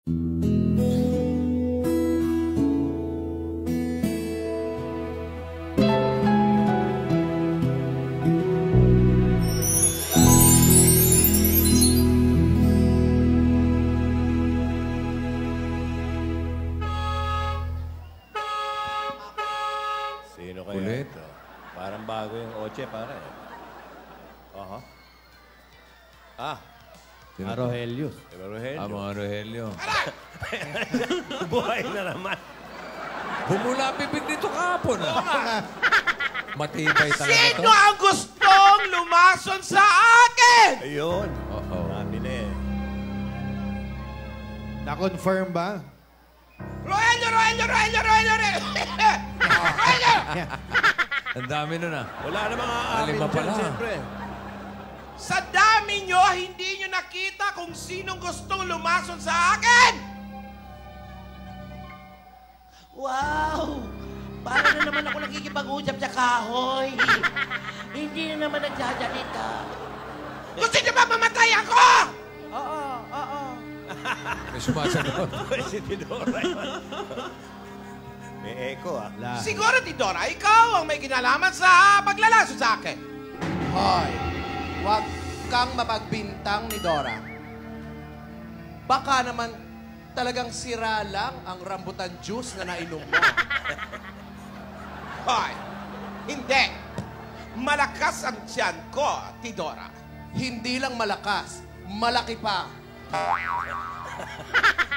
Sino kaya Ulit. ito? Parang bago yung Oche, pare. Aha. Ah, Rogelio. Rogelio. Mga Rogelio. Buhay na naman. Humula bibig dito kahapon, ah. Matibay talaga to. Sino ang gustong lumason sa akin? Ayun. Oo. Sabi na eh. Na-confirm ba? Rogelio! Ang dami nun, ah. Wala namang aamin Lima pala. dyan, siyempre. Sa dami nyo, hindi nyo nakita kung sinong gustong lumason sa akin! Wow! Paano na naman ako nakikipag-usap sa kahoy? Hindi na naman nagsasalita. Gusto nyo ba mamatay ako? Oo. May sumasagot. Si Tidora yun. May echo, ah. Siguro, Tidora, ikaw ang may kinalaman sa paglalason sa akin. Hoy, huwag kang mapagbintang ni Dora. Baka naman talagang sira lang ang rambutan juice na nainom mo. Hoy, hindi. Malakas ang tiyan ko, Tidora. Hindi lang malakas, malaki pa.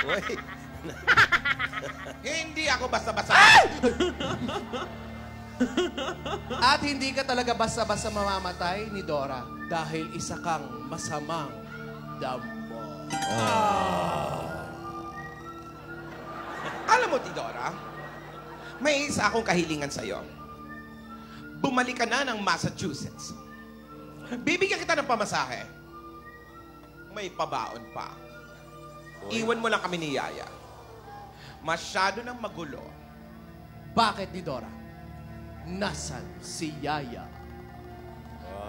Uy. Hindi ako basta-basta. At hindi ka talaga basta-basta mamamatay ni Dora dahil isa kang masamang damo. Alam mo, Tidora, may isa akong kahilingan sa'yo. Bumalik ka na ng Massachusetts. Bibigyan kita ng pamasahe. May pabaon pa. Iwan mo lang kami ni Yaya. Masyado nang magulo. Bakit ni Dora? Nasaan si Yaya?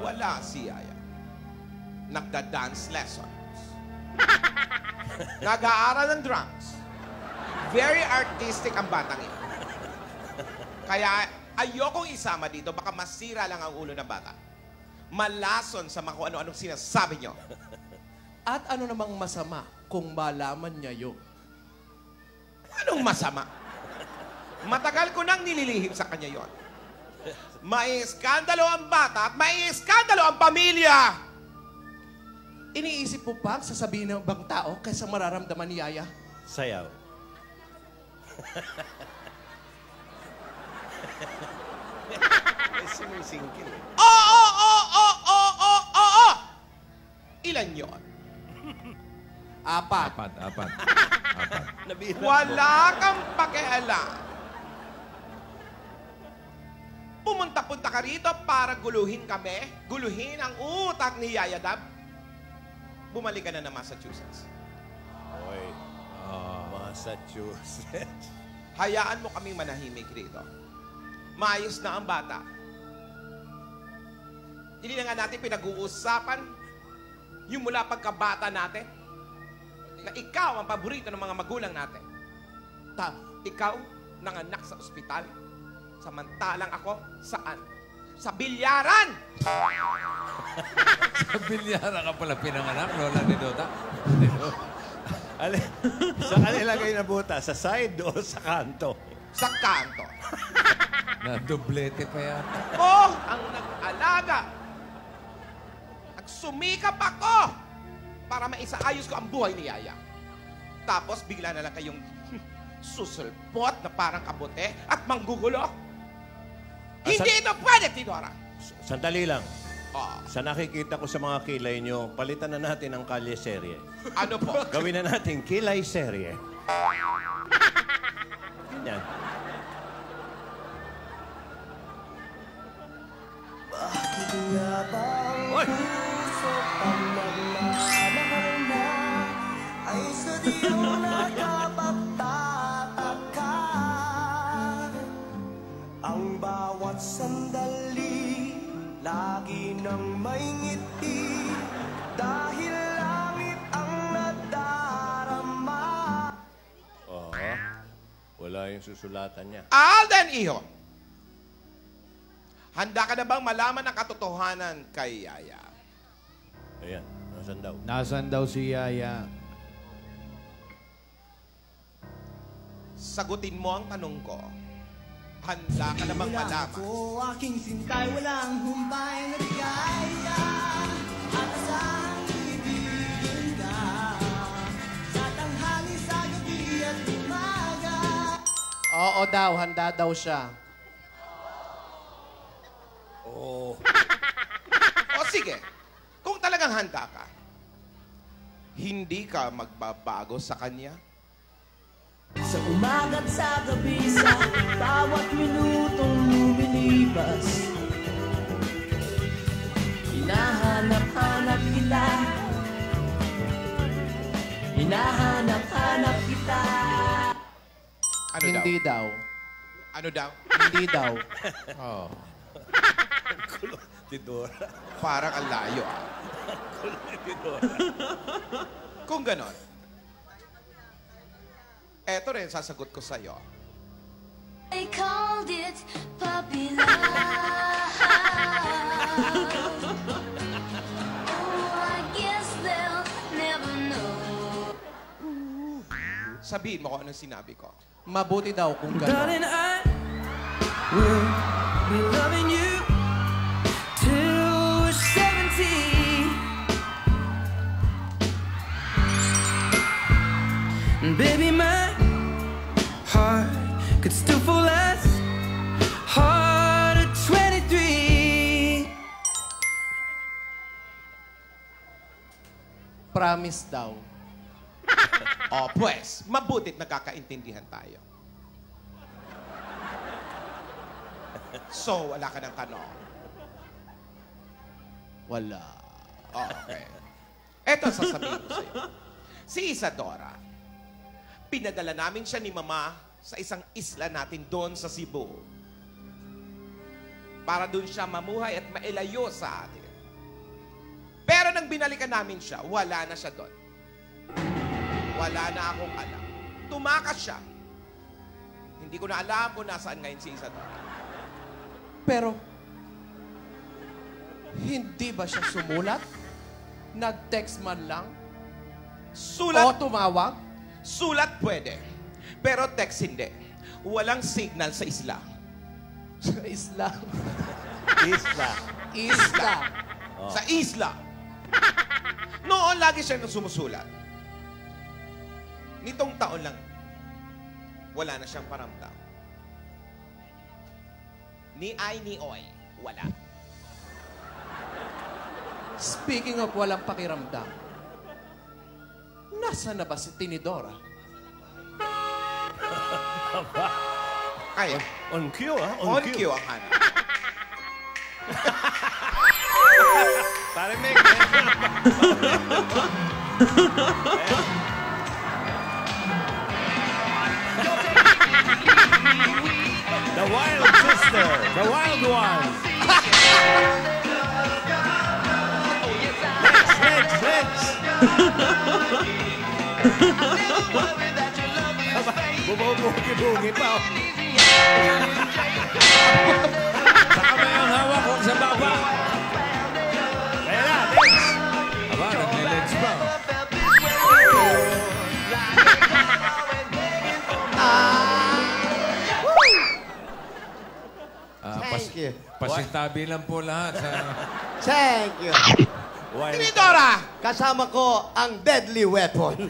Wala si Yaya. Nagda-dance lessons. Nag-aaral ng drums. Very artistic ang batang ito. Kaya ayokong isama dito, baka masira lang ang ulo ng bata. Malason sa mga kung ano-anong sinasabi nyo. At ano namang masama kung malaman niya yun? Anong masama? Matagal ko nang nililihim sa kanya yon. May iskandalo ang bata at may iskandalo ang pamilya! Iniisip mo pa ang sasabihin ng ibang tao kaysa mararamdaman ni Yaya? Sayaw. Sumisingkil eh. Oo! Ilan yon? Apat. Apat. Nabilang Wala kang pakialam. Pumunta-punta ka rito para guluhin kami, guluhin ang utak ni Yaya Dab. Bumalik ka na ng Massachusetts. Oy. Massachusetts. Hayaan mo kaming manahimik rito. Maayos na ang bata. Hindi na nga natin pinag-uusapan yung mula pagkabata natin na ikaw ang paborito ng mga magulang natin. Ikaw nanganak sa ospital, samantalang ako saan? Sa bilyaran! Sa bilyara ka pala pinanganak, Lola ni Dota. Sa kanila kayo nabuta? Sa side o sa kanto? Sa kanto. Na doblete pa yata. Ako ang nag-alaga. Nagsumikap ako para maisaayos ko ang buhay ni Yaya. Tapos bigla na lang kayong susulpot na parang kabote at manggugulo. Hindi ito pwede, Tidora. Sandali lang. Oh, Sa nakikita ko sa mga kilay nyo, palitan na natin ang kalye serye. ano po? Gawin na natin kilay serye. Ganyan. Bakit nga ba ang Oy! puso pang nagmamahal na ay sadyang nakapagtataka? Ang bawat sandali lagi nang may ngiti dahil langit ang nadarama. Wala yung susulatan niya. Alden, iho. Handa ka na bang malaman ang katotohanan kay Yaya? Ayan, nasan daw? Nasaan daw si Yaya? Sagutin mo ang tanong ko. Handa ka na bang malaman? Ako aking sintay, walang humpay na ligaya. At asahang ibigin ka sa tanghali, sa gabi at umaga. Oo daw, handa daw siya. Oo. O sige, kung talagang handa ka, hindi ka magbabago sa kanya? Sa umaga't sa gabi, sa bawat minutong lumilipas, hinahanap-hanap kita. Hinahanap-hanap kita. Ano Hindi daw? daw. Ano daw? Hindi daw. Oh. Tidora. Parang ang layo. Tidora. Kung ganon, eto rin sasagot ko sa'yo. They called it puppy love. Oh, I guess they'll never know. Sabihin mo kung anong sinabi ko. Mabuti daw kung gano'n. Darling, I will be loving you till we're 70. And baby, my heart could still fall as hard at 23. Promise daw. O pues, mabutit nagkakaintindihan tayo. So, wala ka ng tanong. Wala. Okay. Eto sasabihin ko sa'yo. Si Isadora, pinadala namin siya ni Mama sa isang isla natin doon sa Cebu. Para doon siya mamuhay at mailayo sa atin. Pero nang binalikan namin siya, wala na siya doon. Wala na akong alam. Tumakas siya. Hindi ko na alam kung nasaan ngayon si Isadora. Pero, hindi ba siya sumulat? Nag-text man lang? Sulat, O tumawag? sulat pwede. Pero text hindi. Walang signal sa isla. Sa isla. Isla. Isla. Sa isla. Noon, lagi siya nang sumusulat. Nitong taon lang, wala na siyang paramdam. Ni ay ni oy, wala. Speaking of walang pakiramdam, nasa na ba si Tinidora? Ay, On cue, ha? on cue ang hanap. Parang may... The Wild Sister. The Wild One. Legs. Bumubugi-bugi pa. Oh. Sa kamay ang hawak kung sa baba. Kaya na, legs. Aba, nagle-legs pa. Thank you. Pasintabi lang po lahat sa... Thank you. Wild. Tinidora! Kasama ko ang deadly weapon.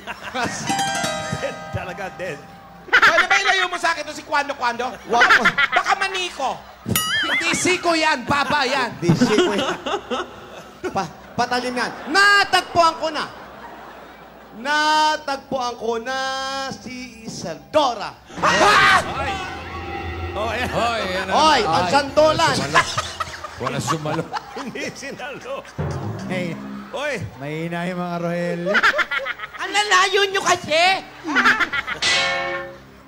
Dead. Talaga dead. Pwede ba ilayo mo sa akin ito si Kwando-Kwando? Wag mo. Baka maniko. Hindi siko yan, baba yan. Busy ko yan. Patalim yan. Natagpuan ko na. Natagpuan ko na si Isadora. Oh, ayan. Hoy, yan ang... Hoy, ang sandolan. Wala sumalo. Hindi sinalo. Hey, Oy, mahina yung mga Rogelio. Ang lalayo nyo kasi!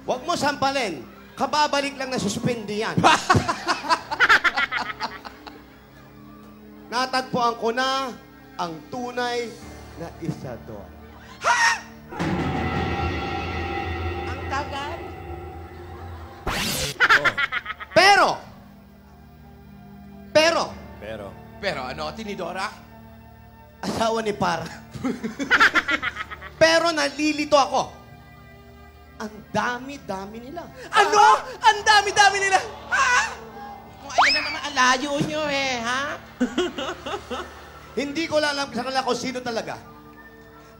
Huwag mo sampalin. Kababalik lang na suspindi yan. Natagpuan ko na ang tunay na Isadora. Ang tagal. Pero ano, Tinidora? Asawa ni Par. Pero nalilito ako. Ang dami-dami nila. Ano? Ang dami-dami nila. Kung ayun na naman, alayo nyo eh, ha? Hindi ko lang alam sa kanila kung sino talaga.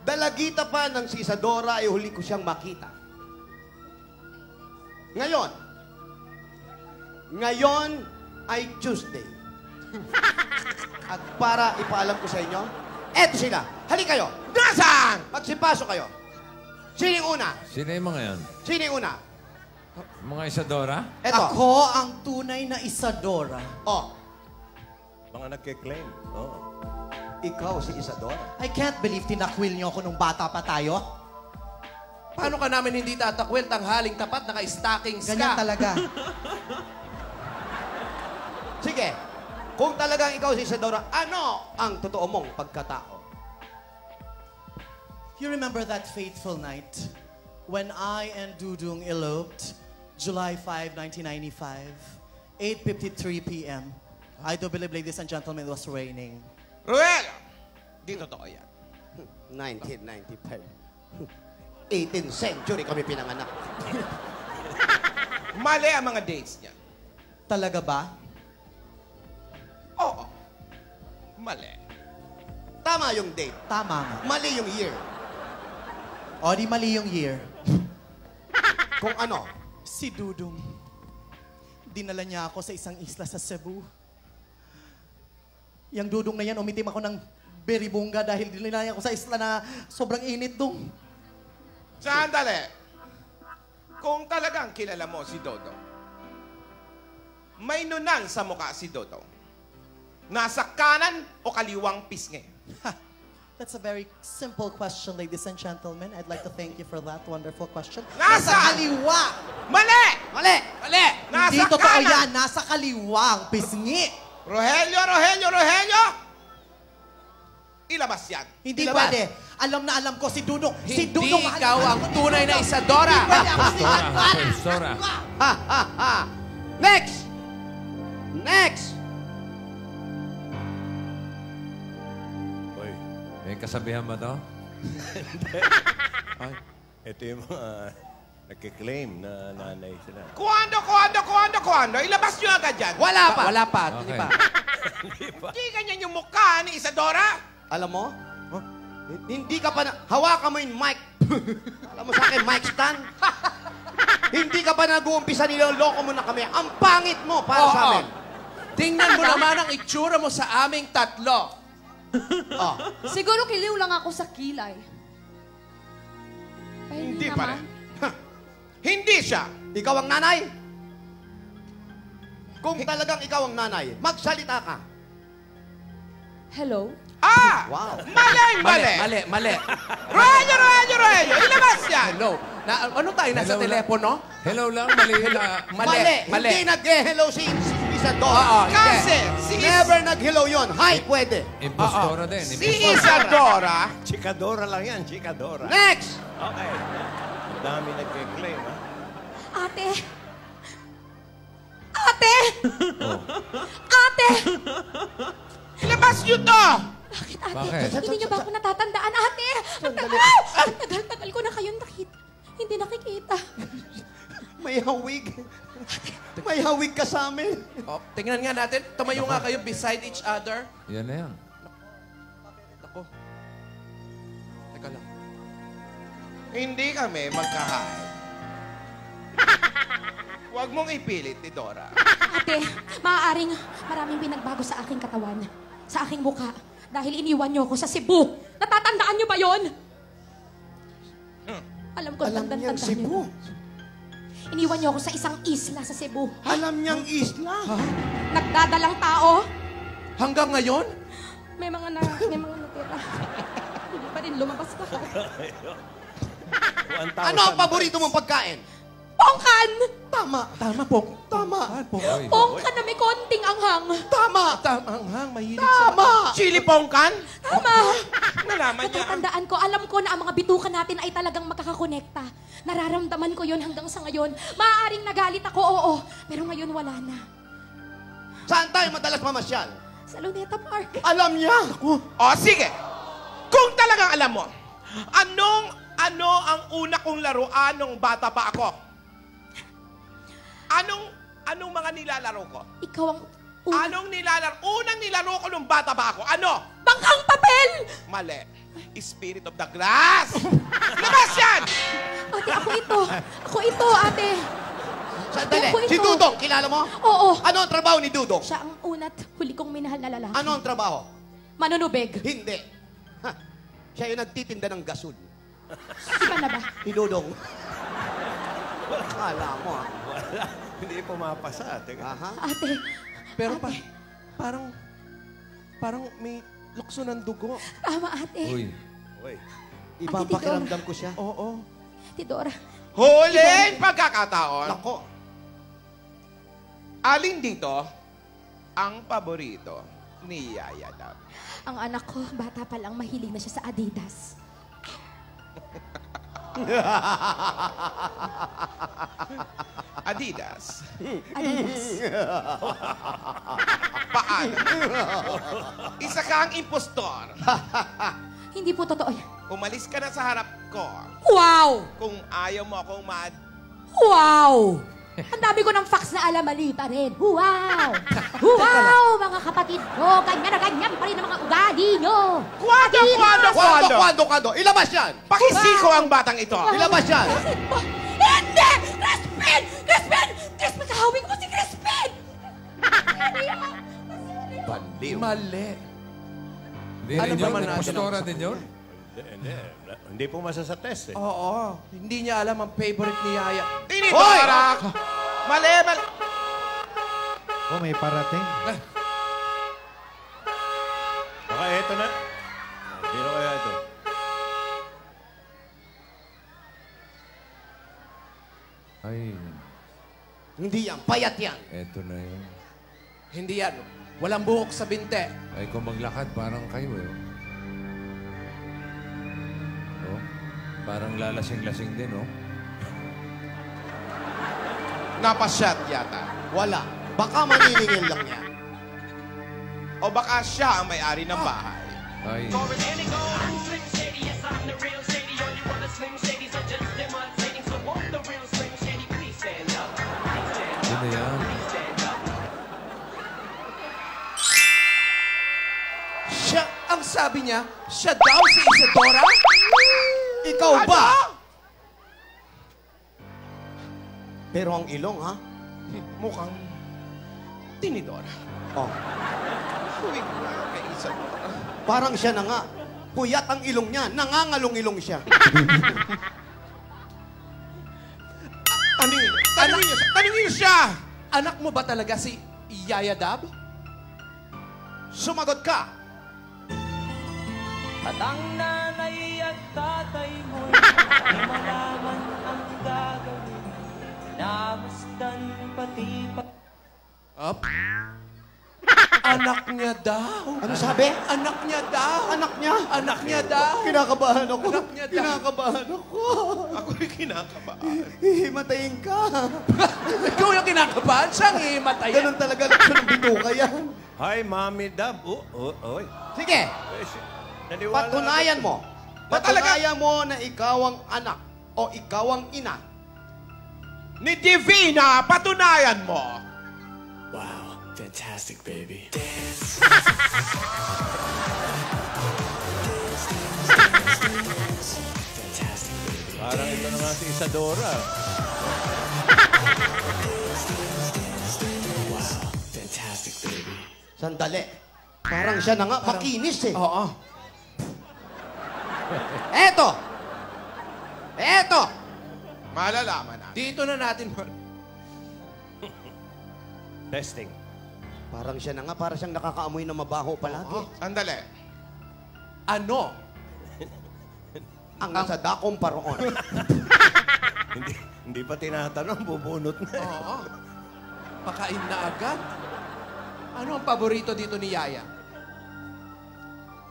Dalagita pa ng si Isadora ay huli ko siyang makita. Ngayon ay Tuesday. At para ipaalam ko sa inyo, eto sila. Halika kayo. Nasaan? Magsipasok kayo. Sino yung una? Sino yung mga yan? Sino yung una? Mga Isadora? Eto. Ako ang tunay na Isadora. Oh, Mga nagke-claim. Oh. ikaw si Isadora. I can't believe tinakwil niyo ako nung bata pa tayo. Paano ka namin hindi tatakwil? Tanghaling tapat, naka-stockings ka. Ganyan talaga. Sige, kung talagang ikaw si Isadora, ano ang totoo mong pagkatao? You remember that fateful night when I and Dudong eloped, July 5, 1995, 8:53 p.m. I do believe, ladies and gentlemen, it was raining. Ruel! Di totoo yan. 1995. 18th century kami pinanganak. Mali ang mga dates niya. Talaga ba? Oo. Mali. Tama yung date. Tama nga. Mali yung year. O, di mali yung year. Kung ano? Si Dudong, dinala niya ako sa isang isla sa Cebu. Yang Dudong na yan, umitim ako ng beribungga dahil dinala niya ako sa isla na sobrang init dong. Sandali. Kung talagang kilala mo si Dodong, may nunal sa mukha si Dodong. Nasa kanan o kaliwang pisngi? That's a very simple question, ladies and gentlemen. I'd like to thank you for that wonderful question. Nasa kaliwa! Mali! Mali! Mali! Nasa Hindi totoo kanan! yan. Nasa kaliwang pisngi. Rogelio! Ilabas yan. Hindi Ilabas. pwede. Alam na alam ko si Dudong. Si Hindi Dudong ikaw ang tunay na Isadora. Hindi pwede ako si Isadora, Isadora. Isadora. Ha, ha, ha! Next! Next! Uy, May kasabihan ba to? ito yung mga nagke-claim na nanay sila. Kuwando? Ilabas nyo agad yan. Wala pa! Wala pa. Okay. Hindi pa. Hindi ganyan yung mukha ni Isadora. Alam mo? Hindi ka pa na... Hawakan mo yung mic. Alam mo sa akin, mic stand? Hindi ka pa nag-uumpisa, niloloko mo na kami. Ang pangit mo para sa amin. Tingnan mo naman ang itsura mo sa aming tatlo. Oh. Siguro kiliw lang ako sa kilay. Ay, Hindi naman. pa rin. Hindi siya. Ikaw ang nanay? Kung talagang ikaw ang nanay, magsalita ka. Hello? Wow. Mali. Rogelio! Ilabas yan. Hello. Ano tayo? Nasa Hello, telepono? Hello lang, mali na. Mali. Hindi nag-hello si Isadora. Oo, Kasi Never nag-hello yon. Hi, pwede. Impostora din. si Isadora, Chikadora lang yan, chikadora. Next! Okay. Ang dami nagke-claim, ha? Ate! Ate! Ate! ilabas nyo to. Bakit, ate? Bakit? Hindi niyo ba ako natatandaan, ate? Ang tagal ko na kayong nakita. Hindi nakikita. May hawig. May hawig ka sa amin. Oh, tingnan nga natin. Tumayo nga kayo beside each other. Yan na yan. Ako. Teka lang. Hindi kami magkahain. Huwag mong ipilit ni Dora. Ate, maaaring maraming pinagbago sa aking katawan, sa aking mukha, dahil iniwan niyo ako sa Cebu. Natatandaan niyo ba yon? Alam ko, Alam niyang Cebu. Iniwan niyo ako sa isang isla sa Cebu. Alam niyang isla. Nagdadalang tao. Hanggang ngayon? May mga natira. Hindi pa rin lumabas ka. Ano ang paborito mong pagkain? Pongkan! Tama. Tama po. Tama. Oy. Pongkan na may konting anghang. Tama. Ang mahilig sa... Tama. Chili pongkan? Tama! Nalaman niya. Natatandaan ko, alam ko na ang mga bitukan natin ay talagang magkakakonekta. Nararamdaman ko yon hanggang sa ngayon. Maaaring nagalit ako, oo. Pero ngayon wala na. Saan tayo madalas mamasyal? Sa Luneta Park. Alam niya. O, sige. Kung talagang alam mo, ano ang una kong laruan nung bata pa ako? Anong mga nilalaro ko? Ikaw ang Unang nilaro ko nung bata pa ako? Ano? Bangkang papel! Mali. Spirit of the Glass! Labas yan! Ate, ako ito, ate. Sandali. Ako ito. Si Dudong, kilala mo? Oo. Ano ang trabaho ni Dudong? Siya ang una't huli kong minahal na lalaki. Ano ang trabaho? Manunubeg. Hindi. Ha, siya yung nagtitinda ng gasol. Iba na ba? Si Dudong. Kala mo, ha? Wala. Hindi pumapasa. Teka. Aha. Ate, Pero ate. parang may lukso ng dugo. Tama, ate. Uy. Uy. Ibang Ate Tidora. pakiramdam ko siya. Oo. Tidora. Huling pagkakataon. Nako. Alin dito ang paborito ni Yaya Dab? Ang anak ko, bata pa lang, mahilig na siya sa Adidas. Adidas. Adidas. Paano? Isa kang impostor. Hindi po totoo yan. Umalis ka na sa harap ko Wow! kung ayaw mo akong Wow! Ang dami ko ng facts na alam, mali pa rin. Wow! Wow, mga kapatid ko, ganyan na ganyan pa rin ang mga ugali nyo. Kwando. Ilabas yan. Pakisiko ang batang ito. Ilabas yan. Hindi! Crispin! Crispin! Crispin, kahawin ko si Crispin! Ano yan? Baliw. Mali. Hindi Alam rin yun? naman natin Impostora ang- din yun? Hindi pumasa sa test eh. Oo. Hindi niya alam ang favorite ni Yaya. Hoy! Tinidora! Mali. Oh, may parating. Baka eto na. Sino kaya ito? Ay, Hindi yan. Payat yan. eto na yun. Hindi yan. Walang buhok sa binte. Ay, kung maglakad, parang kayo eh. Oh, parang lalasing-lasing din, oh. Napasyat yata. Wala. Baka maniningil lang yan. O baka siya ang may-ari ng bahay. Ay, yun na yan. Siya, ang sabi niya, siya daw si Isadora? Ikaw Ano? ba? Pero ang ilong, ha? Mukhang Tinidora. Oh. Tuwing na kay Isadora. Parang siya na nga. Puyat ang ilong niya. Nangangalong-ilong siya. Tanungin niyo siya! Anak mo ba talaga si Yaya Dab? Sumagot ka. At ang nanay at tatay mo'y di malaman ang gagawin. Namasdan pati pa... Up? Anak niya daw. Ano sabi? Anak niya daw. Anak niya? Anak niya daw. Kinakabahan ako. Anak niya daw. Kinakabahan ako. Ako'y kinakabahan. Hihimatayin ka. Ikaw yung kinakabahan, siyang imatay. Ganun talaga lukso ng bituka yan. Hi, Mami Dab. Oy. Sige, Naniwala patunayan ako. mo. Ba talaga? Patunayan mo na ikaw ang anak o ikaw ang ina. Ni Divina, patunayan mo. Wow, fantastic, baby. Fantastic, baby. Parang ito na nga si Isadora. Wow, fantastic, baby. Sandali. Parang siya na nga, makinis eh. Oo. Eto! Eto! Malalaman natin. Dito na natin. Testing. Parang siya na nga, parang siyang nakakaamoy na mabaho palagi. Andali. Ano? Ang nasa dakong paroon. Hindi pa tinatanong, bubunot na. Oo. Pakain na agad. Ano ang paborito dito ni Yaya?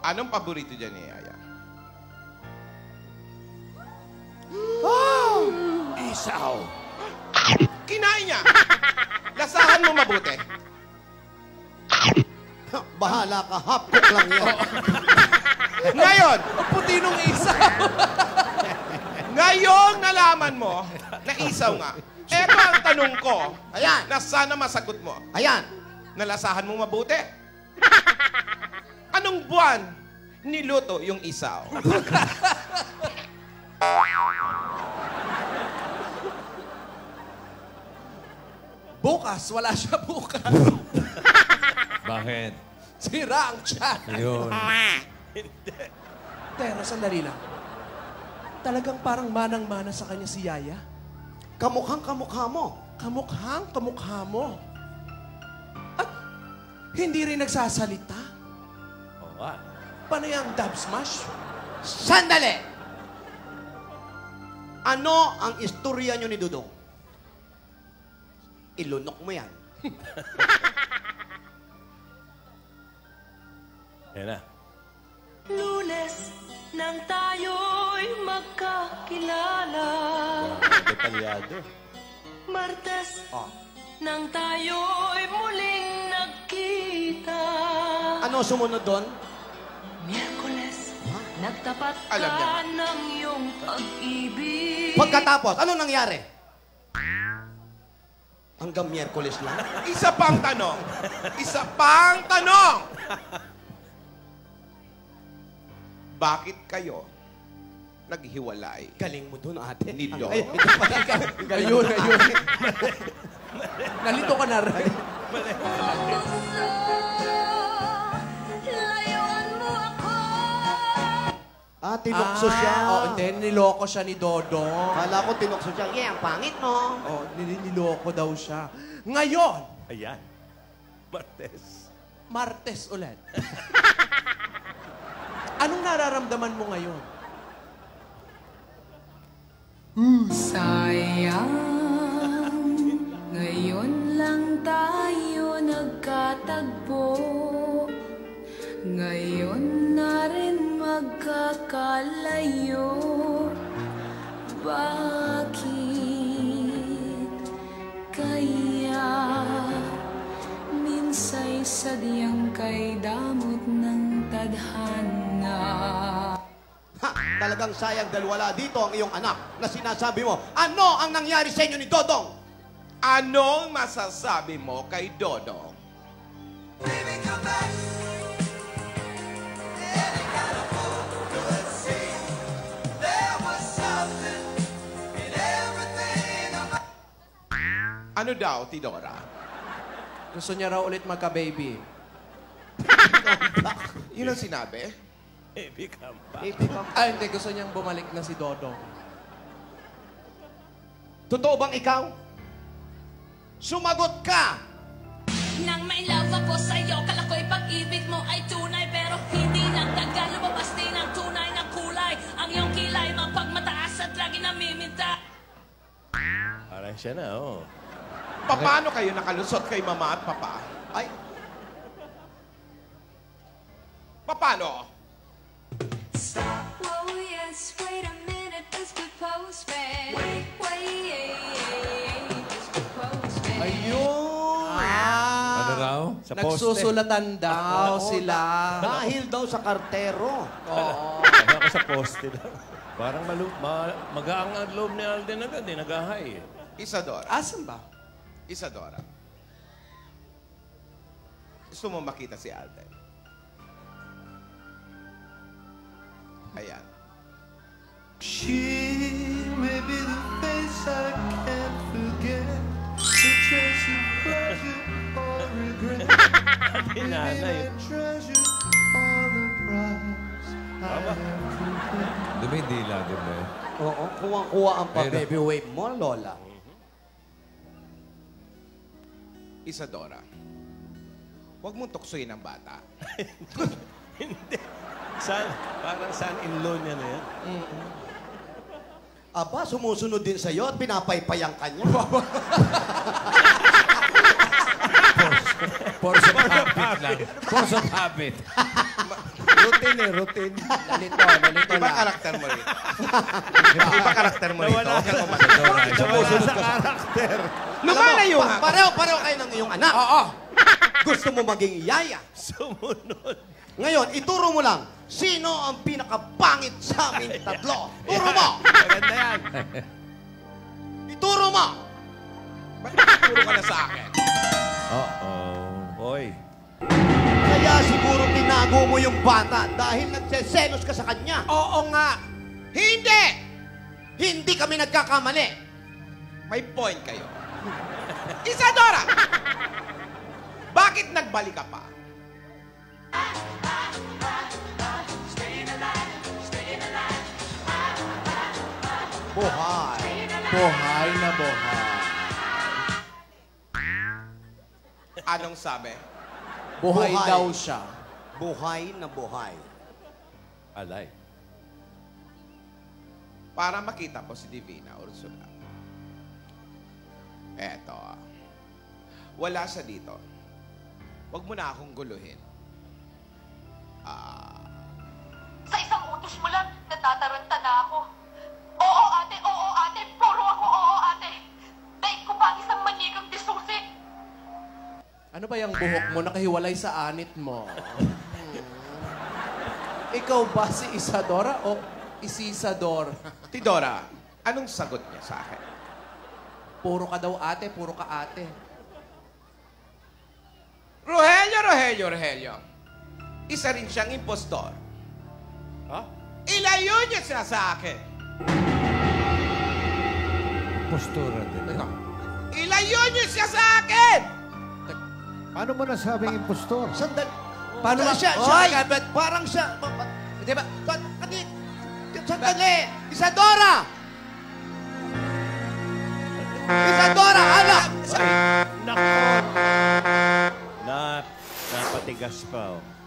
Anong paborito dyan ni Yaya? Isaw. Kinain niya. Lasahan mo mabuti. Bahala ka, half cook lang yan. Ngayon, Ang puti nung isa. ngayong nalaman mo na isaw nga, eto ang tanong ko Ayan. na sana masagot mo. Ayan. Nalasahan mo mabuti. Anong buwan niluto yung isaw? Bukas, wala siya bukas. Bakit? Sira ang chat. Yun. Pero sandali lang. Talagang parang manang-mana sa kanya si Yaya. Kamukhang kamukha mo. Kamukhang kamukha mo. At hindi rin nagsasalita. Oo nga. Panay ang dub smash. Sandali! Ano ang istorya nyo ni Dudong? Ilunok mo yan. Yan na. Lunes nang tayo'y magkakilala. Detalyado. Martes nang tayo'y muling nagkita. Ano sumunod doon? Miyerkules, nagtapat Alam niya. ka ng iyong pag-ibig. Pagkatapos, ano nangyari? Hanggang Miyerkules lang? Isa pang tanong. Isa pang tanong. Bakit kayo naghiwalay? Galing mo doon, ate. Ni Dong. Ay, ito pala ikaw. Ayun, ayun. Nalito ka na rin. Layuan mo ako. Tinukso siya. Oo, hindi. Niloko siya ni Dodong. Kala ko tinukso siya. Yeah, ang pangit mo. Oo, niloko daw siya. Ngayon, Ayan. Martes. Martes ulit. Anong nararamdaman mo ngayon? Sayang, ngayon lang tayo nagkatagpo. Ngayon na rin magkakalayo. Bakit kaya minsa'y sadyang kay damot ng tadhana? Ha! Talagang sayang dahil wala dito ang iyong anak na sinasabi mo. Ano ang nangyari sa inyo ni Dodong? Anong masasabi mo kay Dodong? Ano daw, Tidora? Gusto niya raw ulit magka-baby. Yun ang sinabi? Become back. Ay, hindi. Gusto niyang bumalik na si Dodong. Totoo bang ikaw? Sumagot ka! Nang may love ako sa'yo, kala ko'y pag-ibig mo ay tunay. Pero hindi nagtagal, lumabas din ang tunay na kulay. Ang iyong kilay, mapagmataas at lagi namiminta. Parang siya na, oh. Paano kayo nakalusot kay Mama at Papa? Ay, Paano? Oh yes, wait a minute, Mr. Postman. Wait, Mr. Postman. ayun! Ano raw? Sa poste. Nagsusulatan daw sila. Dahil daw sa kartero. Oo. Kaya ako sa poste lang. Parang magaang ang loob ni Alden agad, eh. Nag-ahay, eh. Isadora. Asan ba? Isadora. Gusto mo makita si Alden? Ayan. She may be the face I can't forget, the trace of pleasure or regret. Ate nanay. Treasure all the prize I have to pay. Dumidila din ba? Oo, kuwang-kuwa ang Ayun na. pa-baby wave mo, Lola. Isadora. Huwag mong tuksoyin ang bata. Hindi. Parang son-in-law niya na yan. Aba, sumusunod din sa'yo at pinapaypayang ka niya. Force of habit lang. Force of habit. Routine, eh. Routine. Nalito Iba lang. karakter mo rito. Iba karakter mo rito. Nawala Huwag kang sa- umalis. Nawala sa karakter. Lumalayo nga. Pareho kayo ng iyong anak. Oo. Gusto mo maging yaya. Sumunod. Ngayon, ituro mo lang, sino ang pinakapangit sa amin tatlo? Turo mo! Maganda yan. Ituro mo! Ba't nakaturo ka na sa akin? Hoy. Kaya siguro tinago mo yung bata dahil nagseselos ka sa kanya. Oo nga. Hindi! Hindi kami nagkakamali. May point kayo. Isadora! Bakit nagbalik ka pa? Buhay. Buhay na buhay. Anong sabi? Buhay Buhay. daw siya. Buhay na buhay. Alay. Para makita po si Divina Ursula. Eto. Wala siya dito. Huwag mo na akong guluhin. Sa isang utos mo lang, natataranta na ako. Oo, ate, puro ako oo, ate. Daig ko pa ang isang manikang disusi. Ano ba yung buhok mo nakahiwalay sa anit mo? Ikaw ba si Isadora o Isisador? Tidora, anong sagot niya sa akin? Puro ka daw ate, puro ka ate. Rogelio. Isa rin siyang impostor. Ha? Ilayo niya siya sa akin. Postura din. Ilayo niyo siya sa akin! Paano mo nasabing impostor? Sandali. Paano ba? Siya, Hoy! parang siya. Di ba? Sandali. Isadora! Isadora, anak! Nako. Napatigas pa. Oh.